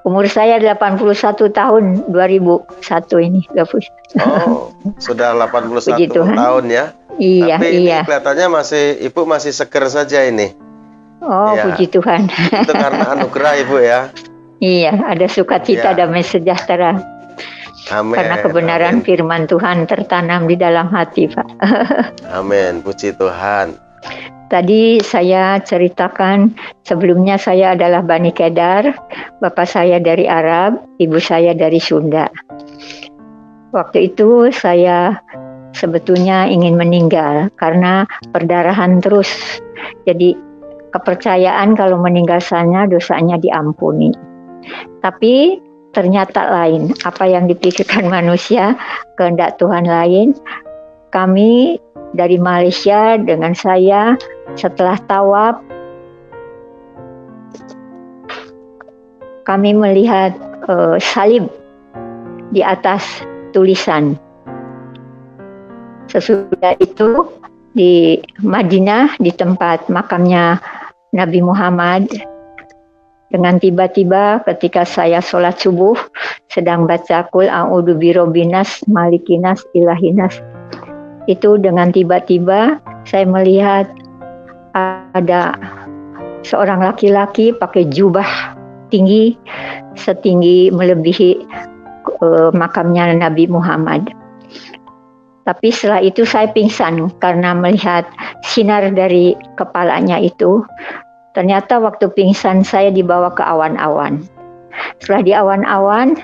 Umur saya 81 tahun 2001 ini. Oh, sudah 81 Puji Tuhan. tahun ya. Iya, Tapi iya. ini kelihatannya Ibu masih seger saja ini. Oh, Ya, puji Tuhan. itu karena anugerah Ibu ya. Iya, ada sukacita, Ya. damai sejahtera. Amin. Karena kebenaran amin. firman Tuhan tertanam di dalam hati, Pak. Amin, puji Tuhan. Tadi saya ceritakan sebelumnya saya adalah Bani Kedar, bapak saya dari Arab, ibu saya dari Sunda. Waktu itu saya sebetulnya ingin meninggal karena perdarahan terus. Jadi kepercayaan kalau meninggal sana dosanya diampuni. Tapi ternyata lain, apa yang dipikirkan manusia, kehendak Tuhan lain. Kami dari Malaysia dengan saya setelah tawaf, kami melihat salib di atas tulisan. Sesudah itu di Madinah, di tempat makamnya Nabi Muhammad, dengan tiba-tiba ketika saya sholat subuh sedang baca Qul a'udzu birabbinas malikinas ilahinas, itu dengan tiba-tiba saya melihat ada seorang laki-laki pakai jubah tinggi setinggi melebihi makamnya Nabi Muhammad. Tapi setelah itu saya pingsan karena melihat sinar dari kepalanya itu. Ternyata waktu pingsan saya dibawa ke awan-awan. Setelah di awan-awan,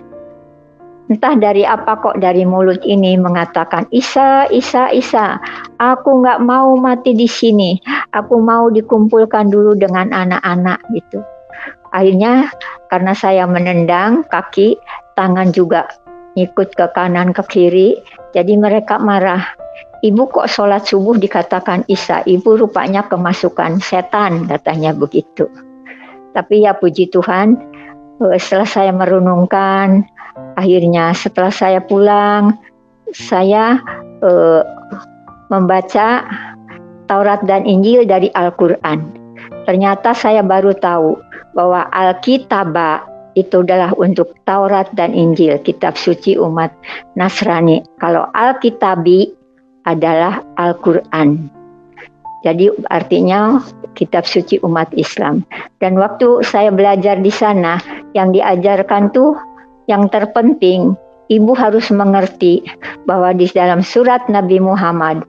entah dari apa kok dari mulut ini mengatakan, Isa, Isa, Isa, aku nggak mau mati di sini. Aku mau dikumpulkan dulu dengan anak-anak gitu. Akhirnya karena saya menendang kaki, tangan juga ikut ke kanan ke kiri, jadi mereka marah. Ibu kok sholat subuh dikatakan Isa, ibu rupanya kemasukan setan, katanya begitu. Tapi ya puji Tuhan, setelah saya merenungkan, akhirnya setelah saya pulang, saya membaca Taurat dan Injil dari Al-Quran. Ternyata saya baru tahu bahwa Alkitabah itu adalah untuk Taurat dan Injil, kitab suci umat Nasrani. Kalau Alkitabi adalah Al-Quran. Jadi artinya kitab suci umat Islam. Dan waktu saya belajar di sana, yang diajarkan tuh yang terpenting, ibu harus mengerti bahwa di dalam surat Nabi Muhammad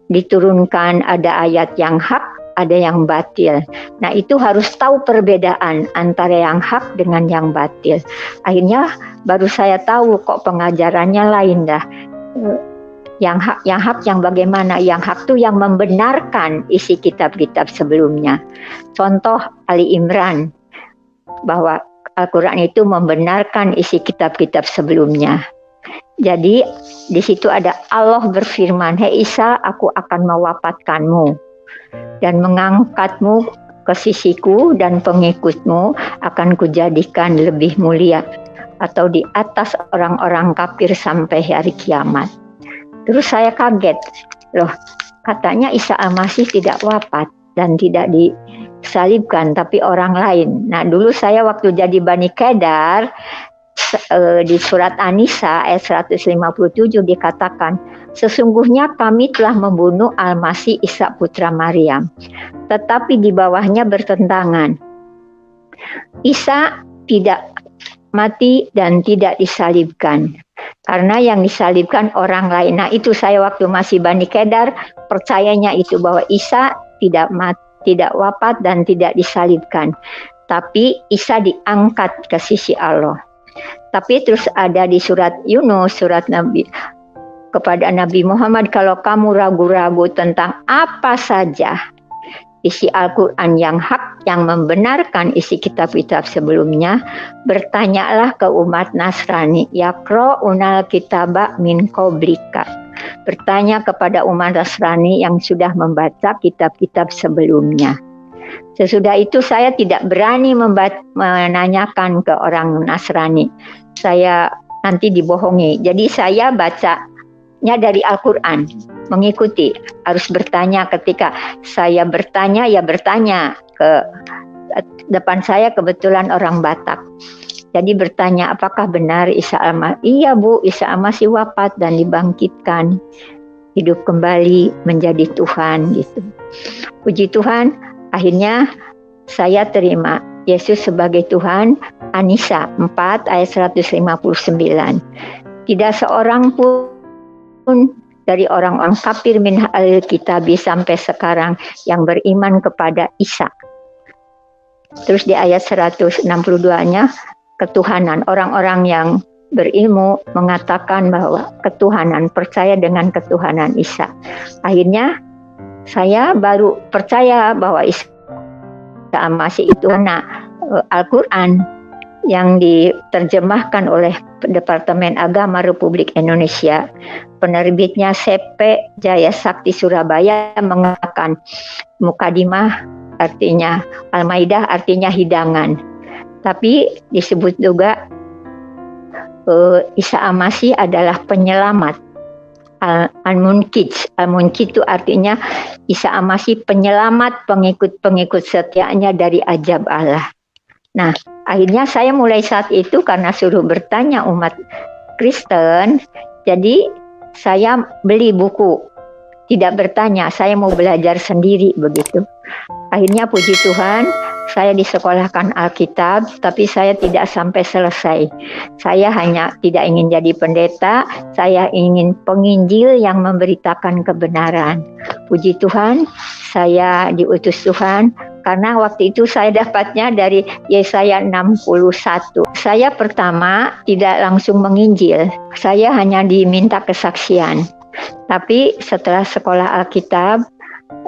diturunkan ada ayat yang hak, ada yang batil. Nah itu harus tahu perbedaan antara yang hak dengan yang batil. Akhirnya baru saya tahu kok pengajarannya lain dah. Yang hak yang bagaimana? Yang hak itu yang membenarkan isi kitab-kitab sebelumnya. Contoh Ali Imran, bahwa Al-Quran itu membenarkan isi kitab-kitab sebelumnya. Jadi di situ ada Allah berfirman, Hei Isa, aku akan mewafatkanmu dan mengangkatmu ke sisiku dan pengikutmu akan kujadikan lebih mulia atau di atas orang-orang kafir sampai hari kiamat. Terus saya kaget, loh katanya Isa Al-Masih tidak wafat dan tidak disalibkan, tapi orang lain. Nah dulu saya waktu jadi Bani Kedar, di surat An-Nisa ayat 157 dikatakan, sesungguhnya kami telah membunuh Al-Masih Isa putra Maryam, tetapi di bawahnya bertentangan. Isa tidak mati dan tidak disalibkan, karena yang disalibkan orang lain. Nah itu saya waktu masih Bani Kedar percayanya itu bahwa Isa tidak mati, tidak wafat dan tidak disalibkan, tapi Isa diangkat ke sisi Allah. Tapi terus ada di surat Yunus, surat Nabi kepada Nabi Muhammad, kalau kamu ragu-ragu tentang apa saja isi Al-Quran yang hak, yang membenarkan isi kitab-kitab sebelumnya, bertanyalah ke umat Nasrani, yaqra'unal kitaba min qablika. Bertanya kepada umat Nasrani yang sudah membaca kitab-kitab sebelumnya. Sesudah itu saya tidak berani menanyakan ke orang Nasrani. Saya nanti dibohongi. Jadi saya bacanya dari Al-Quran, mengikuti. Harus bertanya, ketika saya bertanya, ya bertanya. Ke depan saya kebetulan orang Batak. Jadi bertanya, apakah benar Isa al-Masih? Iya Bu, Isa al-Masih wafat dan dibangkitkan, hidup kembali menjadi Tuhan gitu. Puji Tuhan, akhirnya saya terima Yesus sebagai Tuhan. Anisa 4 ayat 159. Tidak seorang pun dari orang-orang kafir min ahlil kitab sampai sekarang yang beriman kepada Isa. Terus di ayat 162-nya, ketuhanan. Orang-orang yang berilmu mengatakan bahwa ketuhanan, percaya dengan ketuhanan Isa. Akhirnya saya baru percaya bahwa Isa al-Masih itu anak Al-Quran yang diterjemahkan oleh Departemen Agama Republik Indonesia. Penerbitnya CP Jaya Sakti Surabaya mengatakan mukadimah artinya Al-Maidah artinya hidangan. Tapi disebut juga Isa al-Masih adalah penyelamat. Al-Munqidh itu artinya Isa al-Masih penyelamat pengikut-pengikut setianya dari azab Allah. Nah, akhirnya saya mulai saat itu karena suruh bertanya umat Kristen, jadi saya beli buku. Tidak bertanya, saya mau belajar sendiri begitu. Akhirnya puji Tuhan, saya disekolahkan Alkitab, tapi saya tidak sampai selesai. Saya hanya tidak ingin jadi pendeta, saya ingin penginjil yang memberitakan kebenaran. Puji Tuhan, saya diutus Tuhan, karena waktu itu saya dapatnya dari Yesaya 61. Saya pertama tidak langsung menginjil, saya hanya diminta kesaksian. Tapi setelah sekolah Alkitab,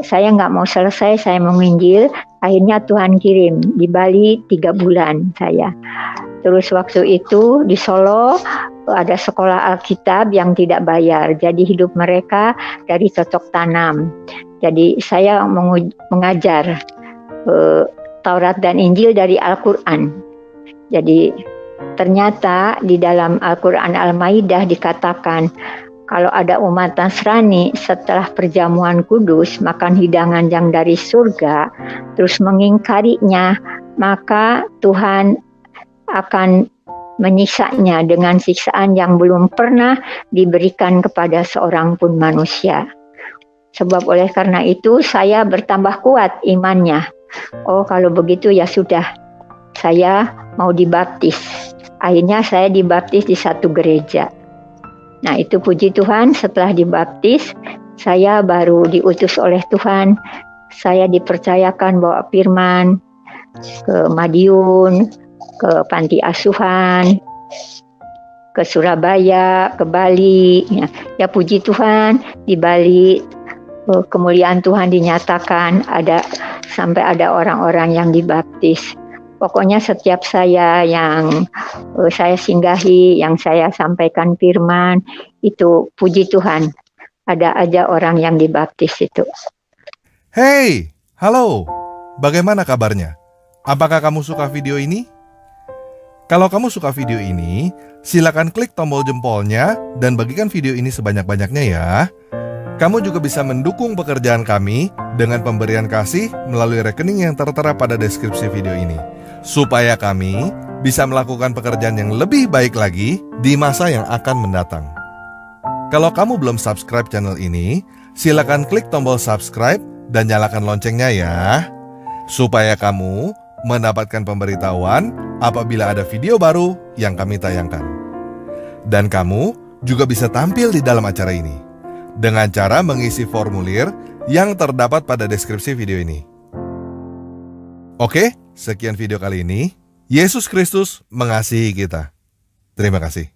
saya nggak mau selesai, saya menginjil. Akhirnya Tuhan kirim di Bali 3 bulan saya. Terus waktu itu di Solo ada sekolah Alkitab yang tidak bayar. Jadi hidup mereka dari cocok tanam. Jadi saya mengajar Taurat dan Injil dari Al-Quran. Jadi ternyata di dalam Al-Quran Al-Maidah dikatakan, kalau ada umat Nasrani setelah perjamuan kudus makan hidangan yang dari surga, terus mengingkarinya, maka Tuhan akan menyiksa-nya dengan siksaan yang belum pernah diberikan kepada seorang pun manusia. Sebab oleh karena itu saya bertambah kuat imannya. Oh, kalau begitu ya sudah, saya mau dibaptis. Akhirnya saya dibaptis di satu gereja. Nah, itu puji Tuhan, setelah dibaptis, saya baru diutus oleh Tuhan. Saya dipercayakan bawa firman ke Madiun, ke panti asuhan, ke Surabaya, ke Bali. Ya puji Tuhan, di Bali kemuliaan Tuhan dinyatakan, sampai ada orang-orang yang dibaptis. Pokoknya setiap saya yang saya singgahi, yang saya sampaikan firman, itu puji Tuhan, ada aja orang yang dibaptis itu. Hey, halo, bagaimana kabarnya? Apakah kamu suka video ini? Kalau kamu suka video ini, silakan klik tombol jempolnya dan bagikan video ini sebanyak-banyaknya ya. Kamu juga bisa mendukung pekerjaan kami dengan pemberian kasih melalui rekening yang tertera pada deskripsi video ini, supaya kami bisa melakukan pekerjaan yang lebih baik lagi di masa yang akan mendatang. Kalau kamu belum subscribe channel ini, silakan klik tombol subscribe dan nyalakan loncengnya ya, supaya kamu mendapatkan pemberitahuan apabila ada video baru yang kami tayangkan. Dan kamu juga bisa tampil di dalam acara ini dengan cara mengisi formulir yang terdapat pada deskripsi video ini. Oke, sekian video kali ini. Yesus Kristus mengasihi kita. Terima kasih.